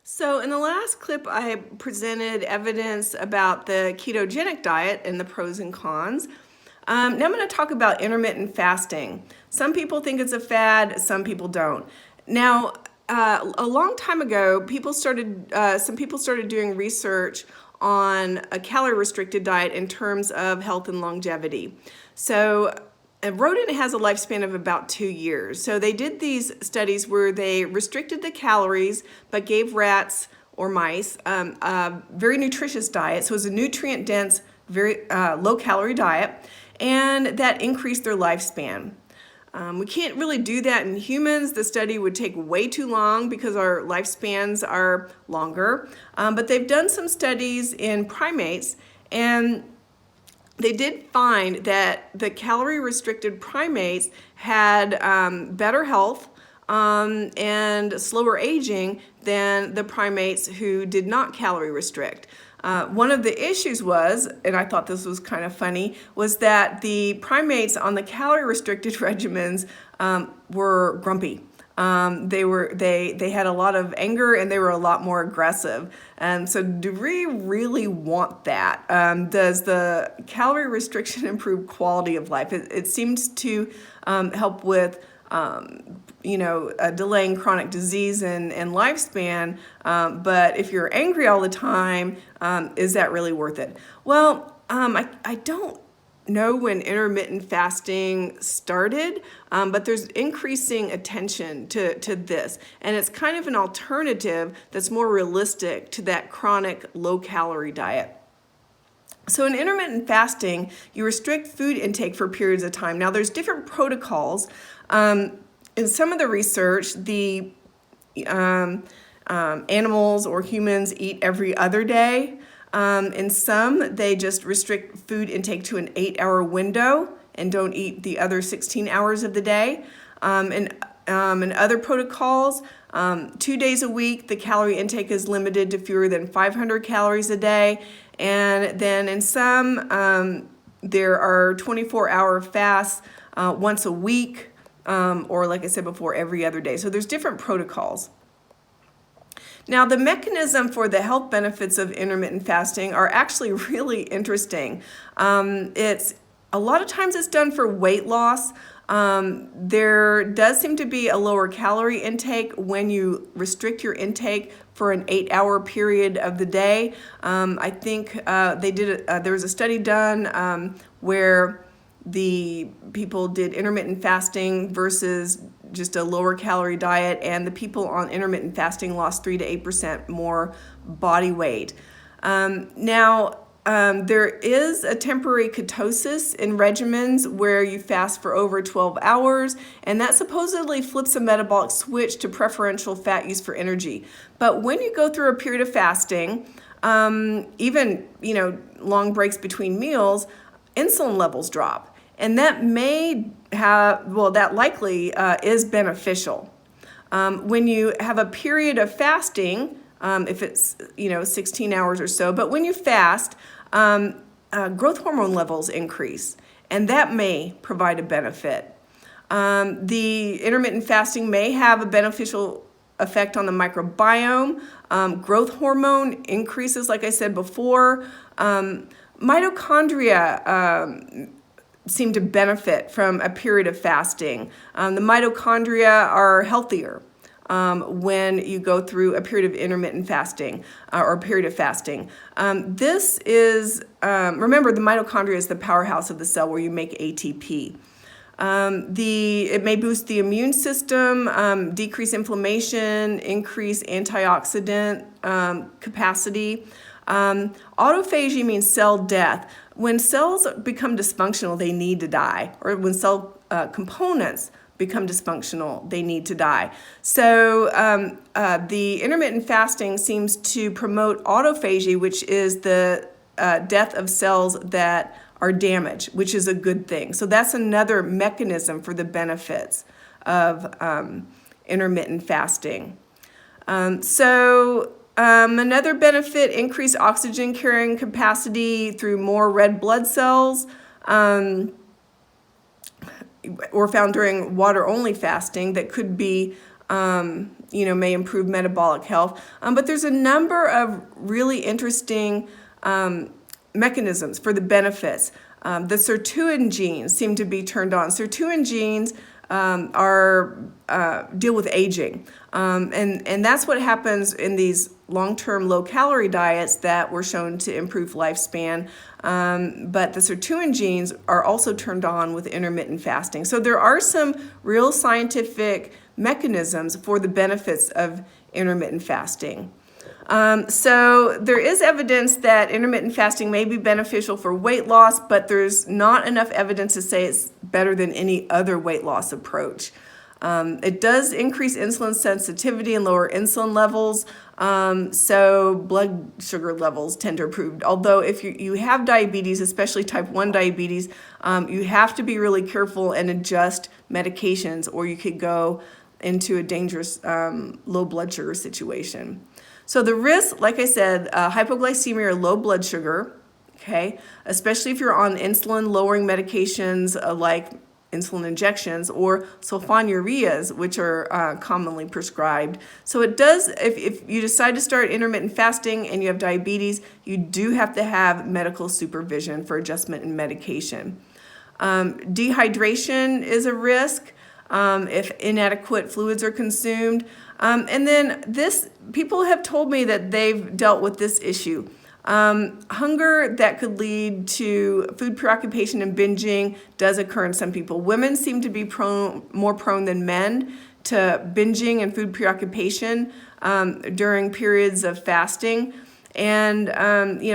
So in the last clip, I presented evidence about the ketogenic diet and the pros and cons. Now I'm going to talk about intermittent fasting. Some people think it's a fad, some people don't. Now, a long time ago, some people started doing research on a calorie-restricted diet in terms of health and longevity. So a rodent has a lifespan of about 2 years. So they did these studies where they restricted the calories but gave rats or mice a very nutritious diet. So it was a nutrient-dense, very low-calorie diet, and that increased their lifespan. We can't really do that in humans. The study would take way too long because our lifespans are longer. But they've done some studies in primates, and they did find that the calorie-restricted primates had better health and slower aging than the primates who did not calorie restrict. One of the issues was, and I thought this was kind of funny, was that the primates on the calorie-restricted regimens were grumpy. They had a lot of anger and they were a lot more aggressive. And so do we really want that? Does the calorie restriction improve quality of life? It seems to help with delaying chronic disease and lifespan, but if you're angry all the time, is that really worth it? Well, I don't know when intermittent fasting started, but there's increasing attention to this, and it's kind of an alternative that's more realistic to that chronic low-calorie diet. So in intermittent fasting, you restrict food intake for periods of time. Now there's different protocols. In some of the research, the animals or humans eat every other day. In some, they just restrict food intake to an 8-hour window and don't eat the other 16 hours of the day. In other protocols, 2 days a week, the calorie intake is limited to fewer than 500 calories a day. And then in some, there are 24-hour fasts once a week, or like I said before, every other day. So there's different protocols. Now, the mechanism for the health benefits of intermittent fasting are actually really interesting. A lot of times it's done for weight loss. There does seem to be a lower calorie intake when you restrict your intake for an 8-hour period of the day. I think there was a study done where the people did intermittent fasting versus just a lower calorie diet, and the people on intermittent fasting lost 3 to 8% more body weight. There is a temporary ketosis in regimens where you fast for over 12 hours, and that supposedly flips a metabolic switch to preferential fat use for energy. But when you go through a period of fasting, even long breaks between meals, insulin levels drop. And that that likely is beneficial. When you have a period of fasting, if it's 16 hours or so, but when you fast, growth hormone levels increase, and that may provide a benefit. The intermittent fasting may have a beneficial effect on the microbiome. Growth hormone increases, like I said before. Mitochondria seem to benefit from a period of fasting. The mitochondria are healthier when you go through a period of intermittent fasting or a period of fasting. This is, remember, the mitochondria is the powerhouse of the cell where you make ATP. It may boost the immune system, decrease inflammation, increase antioxidant capacity. Autophagy means cell death. When cells become dysfunctional, they need to die, or when cell components become dysfunctional, they need to die. So the intermittent fasting seems to promote autophagy, which is the death of cells that are damaged, which is a good thing. So that's another mechanism for the benefits of intermittent fasting. Another benefit, increased oxygen carrying capacity through more red blood cells, were found during water-only fasting that could be may improve metabolic health. But there's a number of really interesting mechanisms for the benefits. The sirtuin genes seem to be turned on. Sirtuin genes deal with aging. And that's what happens in these long-term low-calorie diets that were shown to improve lifespan. But the sirtuin genes are also turned on with intermittent fasting. So there are some real scientific mechanisms for the benefits of intermittent fasting. So there is evidence that intermittent fasting may be beneficial for weight loss, but there's not enough evidence to say it's better than any other weight loss approach. It does increase insulin sensitivity and lower insulin levels, so blood sugar levels tend to improve. Although if you have diabetes, especially type 1 diabetes, you have to be really careful and adjust medications, or you could go into a dangerous low blood sugar situation. So the risk, like I said, hypoglycemia or low blood sugar, okay, especially if you're on insulin-lowering medications like insulin injections or sulfonylureas, which are commonly prescribed. So it does, if you decide to start intermittent fasting and you have diabetes, you do have to have medical supervision for adjustment in medication. Dehydration is a risk if inadequate fluids are consumed. And then people have told me that they've dealt with this issue. Hunger that could lead to food preoccupation and binging does occur in some people. Women seem to be more prone than men to binging and food preoccupation during periods of fasting. And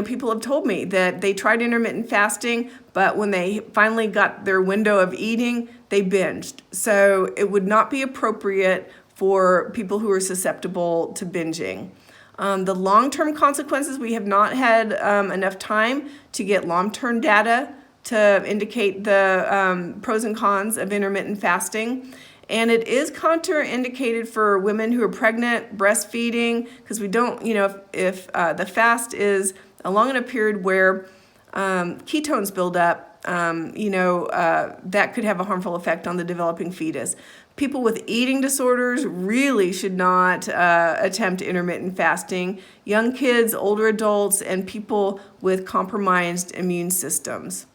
people have told me that they tried intermittent fasting, but when they finally got their window of eating, they binged. So it would not be appropriate for people who are susceptible to binging. The long-term consequences, we have not had enough time to get long-term data to indicate the pros and cons of intermittent fasting. And it is contraindicated for women who are pregnant, breastfeeding, because we don't, if the fast is along in a period where ketones build up, that could have a harmful effect on the developing fetus. People with eating disorders really should not attempt intermittent fasting. Young kids, older adults, and people with compromised immune systems.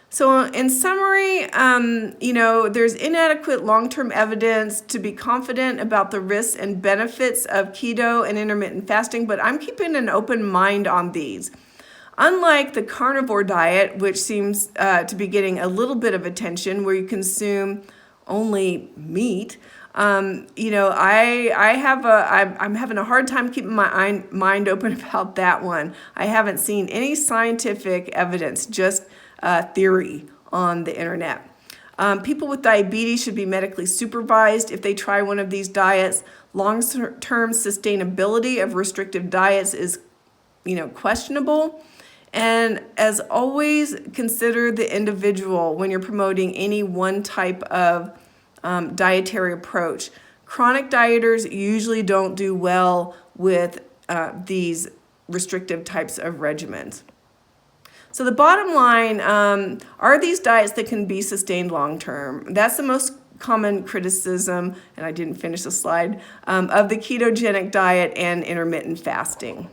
So in summary, there's inadequate long-term evidence to be confident about the risks and benefits of keto and intermittent fasting, but I'm keeping an open mind on these. Unlike the carnivore diet, which seems to be getting a little bit of attention, where you consume only meat, I'm having a hard time keeping my mind open about that one. I haven't seen any scientific evidence, just theory on the internet. People with diabetes should be medically supervised if they try one of these diets. Long-term sustainability of restrictive diets is, questionable. And as always, consider the individual when you're promoting any one type of dietary approach. Chronic dieters usually don't do well with these restrictive types of regimens. So the bottom line, are these diets that can be sustained long-term? That's the most common criticism, and I didn't finish the slide, of the ketogenic diet and intermittent fasting.